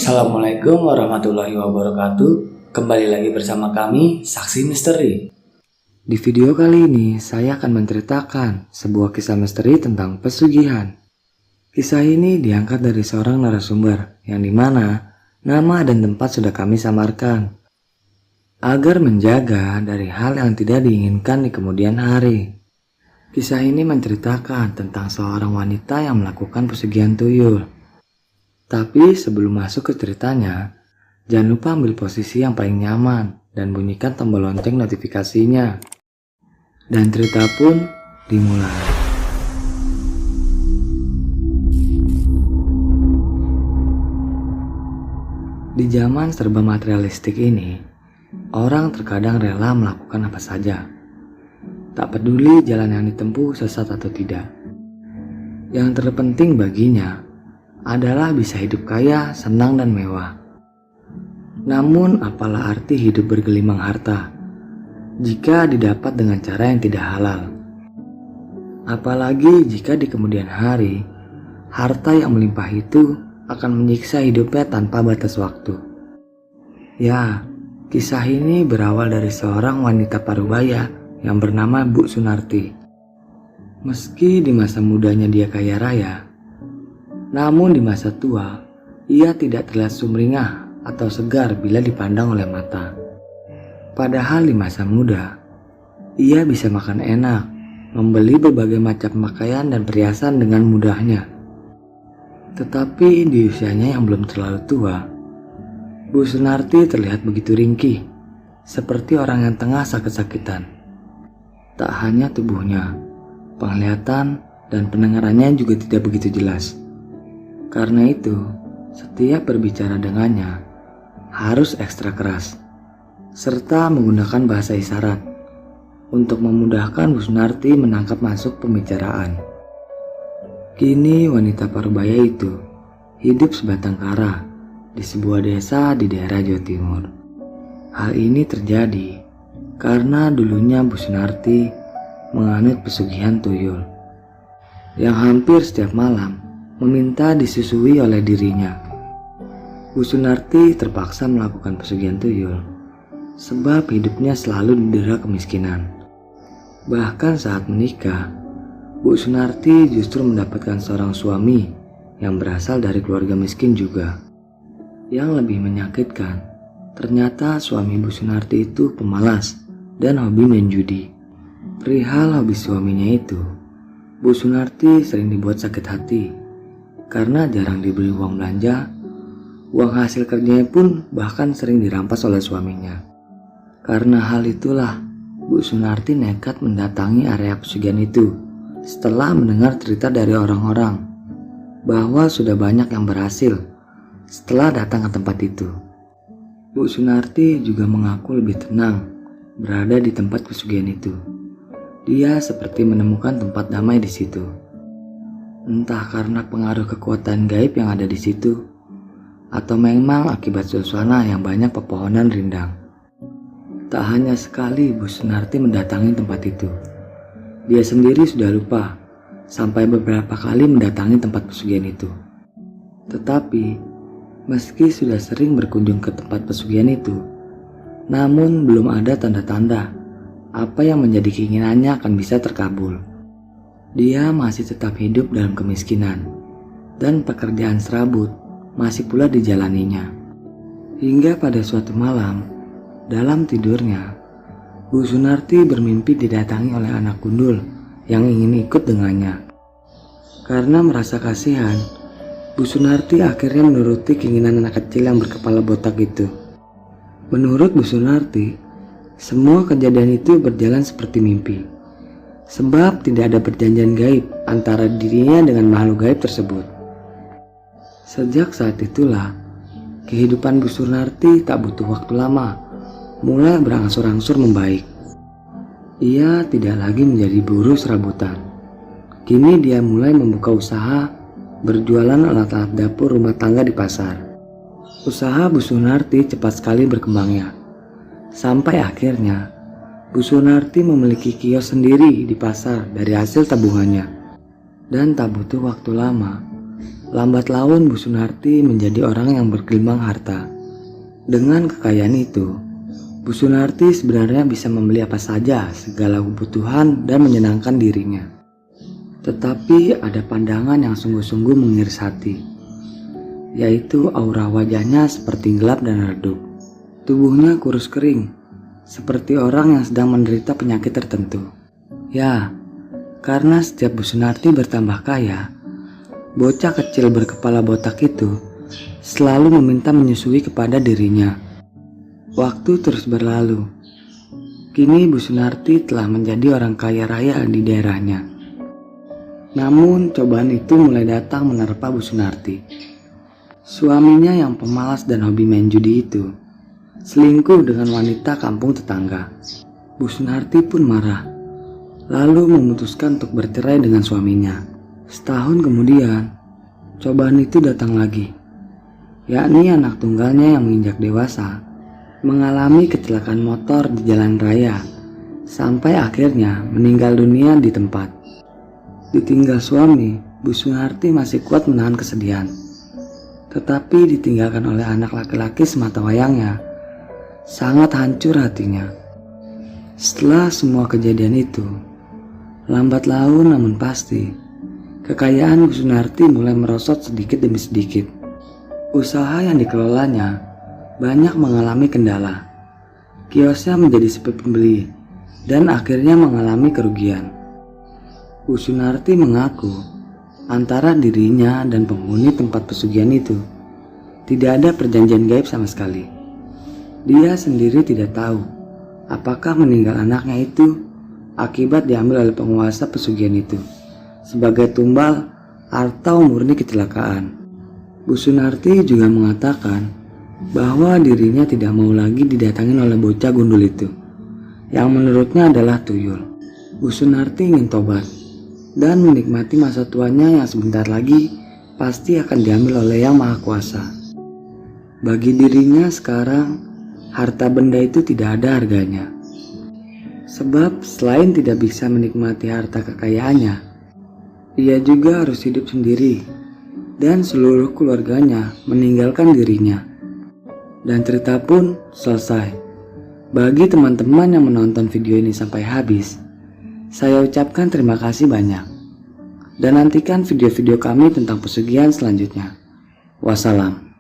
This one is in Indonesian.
Assalamualaikum warahmatullahi wabarakatuh. Kembali lagi bersama kami, Saksi Misteri. Di video kali ini, saya akan menceritakan sebuah kisah misteri tentang pesugihan. Kisah ini diangkat dari seorang narasumber, yang dimana nama dan tempat sudah kami samarkan, agar menjaga dari hal yang tidak diinginkan di kemudian hari. Kisah ini menceritakan tentang seorang wanita yang melakukan pesugihan tuyul. Tapi sebelum masuk ke ceritanya, jangan lupa ambil posisi yang paling nyaman dan bunyikan tombol lonceng notifikasinya. Dan cerita pun dimulai. Di zaman serba materialistik ini, orang terkadang rela melakukan apa saja. Tak peduli jalan yang ditempuh sesat atau tidak. Yang terpenting baginya adalah bisa hidup kaya, senang, dan mewah. Namun apalah arti hidup bergelimang harta jika didapat dengan cara yang tidak halal? Apalagi jika di kemudian hari harta yang melimpah itu akan menyiksa hidupnya tanpa batas waktu. Ya, kisah ini berawal dari seorang wanita parubaya yang bernama Bu Sunarti. Meski di masa mudanya dia kaya raya, namun di masa tua, ia tidak terlihat sumringah atau segar bila dipandang oleh mata. Padahal di masa muda, ia bisa makan enak, membeli berbagai macam pakaian dan perhiasan dengan mudahnya. Tetapi di usianya yang belum terlalu tua, Bu Sunarti terlihat begitu ringkih, seperti orang yang tengah sakit-sakitan. Tak hanya tubuhnya, penglihatan dan pendengarannya juga tidak begitu jelas. Karena itu, setiap berbicara dengannya harus ekstra keras, serta menggunakan bahasa isyarat untuk memudahkan Bu Sunarti menangkap masuk pembicaraan. Kini wanita parubaya itu hidup sebatang kara di sebuah desa di daerah Jawa Timur. Hal ini terjadi karena dulunya Bu Sunarti menganut pesugihan tuyul yang hampir setiap malam meminta disusui oleh dirinya. Bu Sunarti terpaksa melakukan pesugihan tuyul sebab hidupnya selalu didera kemiskinan. Bahkan saat menikah, Bu Sunarti justru mendapatkan seorang suami yang berasal dari keluarga miskin juga. Yang lebih menyakitkan, ternyata suami Bu Sunarti itu pemalas dan hobi main judi. Perihal hobi suaminya itu, Bu Sunarti sering dibuat sakit hati karena jarang diberi uang belanja. Uang hasil kerjanya pun bahkan sering dirampas oleh suaminya. Karena hal itulah, Bu Sunarti nekat mendatangi area pesugihan itu setelah mendengar cerita dari orang-orang bahwa sudah banyak yang berhasil setelah datang ke tempat itu. Bu Sunarti juga mengaku lebih tenang berada di tempat pesugihan itu. Dia seperti menemukan tempat damai di situ. Entah karena pengaruh kekuatan gaib yang ada di situ, atau memang akibat suasana yang banyak pepohonan rindang. Tak hanya sekali Bu Sunarti mendatangi tempat itu, dia sendiri sudah lupa sampai beberapa kali mendatangi tempat pesugihan itu. Tetapi, meski sudah sering berkunjung ke tempat pesugihan itu, namun belum ada tanda-tanda apa yang menjadi keinginannya akan bisa terkabul. Dia masih tetap hidup dalam kemiskinan, dan pekerjaan serabut masih pula dijalaninya. Hingga pada suatu malam, dalam tidurnya, Bu Sunarti bermimpi didatangi oleh anak gundul yang ingin ikut dengannya. Karena merasa kasihan, Bu Sunarti akhirnya menuruti keinginan anak kecil yang berkepala botak itu. Menurut Bu Sunarti, semua kejadian itu berjalan seperti mimpi. Sebab tidak ada perjanjian gaib antara dirinya dengan makhluk gaib tersebut. Sejak saat itulah, kehidupan Bu Sunarti tak butuh waktu lama, mulai berangsur-angsur membaik. Ia tidak lagi menjadi buruh serabutan. Kini dia mulai membuka usaha berjualan alat-alat dapur rumah tangga di pasar. Usaha Bu Sunarti cepat sekali berkembangnya, sampai akhirnya Bu Sunarti memiliki kios sendiri di pasar dari hasil tabungannya. Dan tak butuh waktu lama, lambat laun Bu Sunarti menjadi orang yang bergelimang harta. Dengan kekayaan itu, Bu Sunarti sebenarnya bisa membeli apa saja, segala kebutuhan dan menyenangkan dirinya. Tetapi ada pandangan yang sungguh-sungguh mengiris hati, yaitu aura wajahnya seperti gelap dan redup. Tubuhnya kurus kering, seperti orang yang sedang menderita penyakit tertentu. Ya, karena setiap Bu Sunarti bertambah kaya, bocah kecil berkepala botak itu selalu meminta menyusui kepada dirinya. Waktu terus berlalu. Kini Bu Sunarti telah menjadi orang kaya raya di daerahnya. Namun cobaan itu mulai datang menerpa Bu Sunarti. Suaminya yang pemalas dan hobi main judi itu selingkuh dengan wanita kampung tetangga. Bu Sunarti pun marah, lalu memutuskan untuk bercerai dengan suaminya. Setahun kemudian, cobaan itu datang lagi, yakni anak tunggalnya yang menginjak dewasa mengalami kecelakaan motor di jalan raya, sampai akhirnya meninggal dunia di tempat. Ditinggal suami, Bu Sunarti masih kuat menahan kesedihan. Tetapi ditinggalkan oleh anak laki-laki semata wayangnya, sangat hancur hatinya. Setelah semua kejadian itu, lambat laun namun pasti, kekayaan Bu Sunarti mulai merosot sedikit demi sedikit. Usaha yang dikelolanya banyak mengalami kendala. Kiosnya menjadi sepi pembeli dan akhirnya mengalami kerugian. Bu Sunarti mengaku antara dirinya dan penghuni tempat pesugihan itu tidak ada perjanjian gaib sama sekali. Dia sendiri tidak tahu apakah meninggal anaknya itu akibat diambil oleh penguasa pesugihan itu sebagai tumbal atau murni kecelakaan. Bu Sunarti juga mengatakan bahwa dirinya tidak mau lagi didatangin oleh bocah gundul itu yang menurutnya adalah tuyul. Bu Sunarti ingin tobat dan menikmati masa tuanya yang sebentar lagi pasti akan diambil oleh Yang Maha Kuasa. Bagi dirinya sekarang, harta benda itu tidak ada harganya. Sebab selain tidak bisa menikmati harta kekayaannya, ia juga harus hidup sendiri dan seluruh keluarganya meninggalkan dirinya. Dan cerita pun selesai. Bagi teman-teman yang menonton video ini sampai habis, saya ucapkan terima kasih banyak. Dan nantikan video-video kami tentang pesugihan selanjutnya. Wassalam.